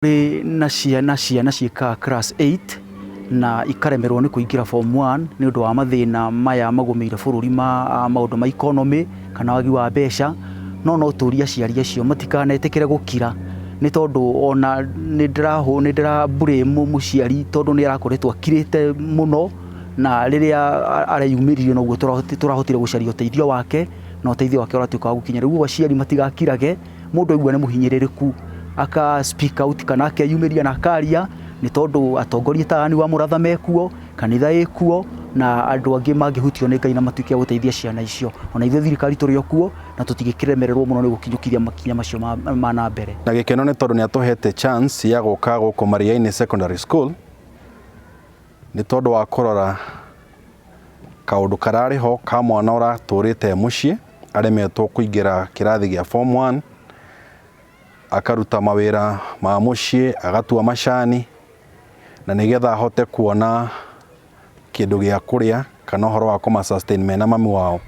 na ciana ciĩkaga class 8 na ikaremerwo nĩ kũingĩra form 1 nĩ ũndũ wa mathĩna maya magũmĩire bũrũri maũndũ ma economy kana wagi wa mbeca, no tũria aciari acio matikanetĩkĩre gũkira, nĩ tondũ ona nĩ blame mũciari tondũ nĩ arakoretwo akirĩte mũno, na rĩrĩa areyumĩririo noguo tũrahotire gũcaria ũteithio wake na ũteithio wake ũratuĩka wa gũkinya. Rĩu aciari matigakirage, mũndũ aigua nĩ mũhinyĩrĩrĩku aka speak out kana akeyumĩria na akaria, nĩ tondũ atongoria ta wa Mũratha mekuo, kanitha ĩkuo na andũ angĩ mangĩhutio nĩ Ngai na matuĩke a gũteithia ciana icio. Ona ithuĩ thirikari tũrĩ o kuo na tũtingĩkĩremererwo mũno nĩ gũkinyũkithia makinya macio ma na mbere. Na gĩkeno nĩ tondũ nĩ atũhete chance ya gũka gũkũ Maria-inĩ Secondary School, nĩ tondũ wa kũrora kaũndũ kararĩ ho ka mwana ũratũrĩte mũciĩ aremetwo kũingĩra kĩrathi gĩa form 1, akaruta mawĩra ma mũciĩ, agatua macani, na nĩgetha ahote kuona kĩndũ gĩa kũrĩa kana ũhoro wa kũma-sustain mena mami wao.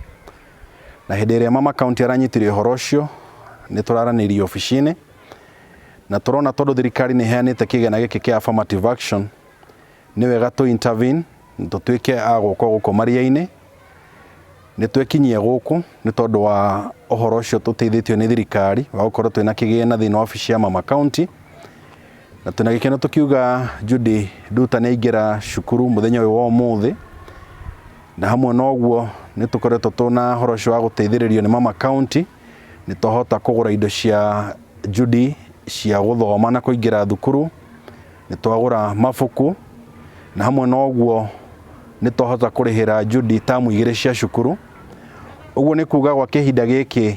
Na hĩndĩ ĩrĩa mama county aranyitire ũhoro ũcio, nĩ tũraranĩirie obici-inĩ na tũrona tondũ thirikari nĩ heanĩte kĩgĩna gĩkĩ kĩa affirmative action, nĩ wega tũ intervene tũtuĩke a gũkũ Maria-inĩ, nĩ twĩkinyie gũkũ nĩ tondũ wa ũhoro ũcio tũteithĩtio nĩ thirikari wa gũkorwo twĩna kĩgĩna thĩinĩ wa obici ya mama county, na twĩna gĩkeno tũkiuga Judy Nduta nĩ aingĩra cukuru mũthenya ũyũ wa ũmũthĩ, na hamwe na ũguo nĩ tũkoretwo tũna ũhoro ũcio wa gũteithĩrĩrio nĩ mama county, nĩ twahota kũgũra indo cia Judy cia gũthoma na kũingĩra thukuru, nĩ twagũra mabuku, na hamwe na ũguo nĩ twahota kũrĩhĩra Judy tamu 2 cia cukuru. Ũguo nĩ kuga gwa kĩhinda gĩkĩ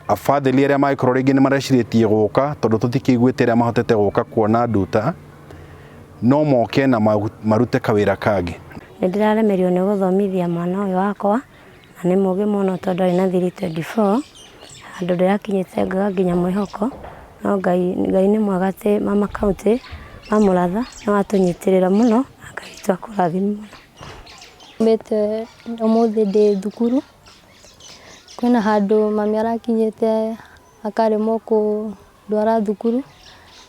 abathĩli arĩa mangĩkorwo rĩngĩ nĩ marecirĩtie gũka tondũ tũtikĩiguĩte arĩa mahotete gũka kuona Nduta, no moke na marute kawĩra kangĩ. Nĩ ndĩraremerio nĩ gũthomithia mwana ũyũ wakwa, na nĩ mũgĩ mũno tondũ arĩ na 324, handũ ndĩrakinyĩte ngaga nginya mwĩhoko, no Ngai nĩ mwega atĩ mama county wa Mũratha nĩ watũnyitĩrĩra mũno, na Ngai twakũrathima mũno. Mete ũmũthĩ ndĩ thukuru, kwĩna handũ mami arakinyĩte akaremwo kũndwara thukuru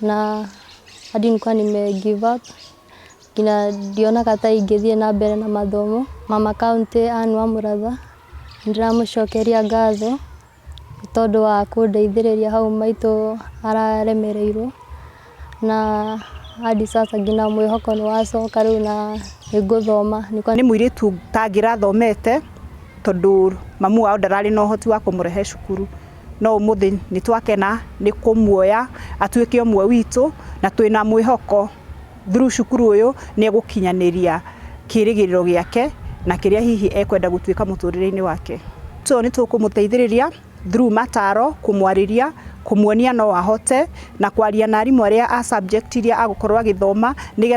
na hadi nilikuwa nime give up, kina ndionaga ta ingĩthiĩ na mbere na mathomo. Mama county wa Mũratha ndĩramũcokeria ngatho tondũ wa kũndeithĩrĩria hau maitũ araremereirwo, na hadi sasa ngina mwĩhoko nĩ wacoka rĩu na nĩngũthoma. Nĩ mũirĩtu tangĩrathomete tondũ mamu wao ndararĩ na ũhoti wa kũmũrehe cukuru, no ũmũthĩ nĩ twakena nĩ kũmuoya atuĩke ũmwe witũ, na twĩna mwĩhoko through cukuru ũyũ nĩ egũkinyanĩria kĩrĩgĩrĩro gĩake na kĩrĩa hihi ekwenda gũtuĩka mũtũrĩre-inĩ wake. So nĩ tũkũmũteithĩrĩria through mataro, kũmwarĩria, kũmuonia no ahote, na kwaria na arimũ arĩa a subject iria agũkorwo agĩthoma nĩgetha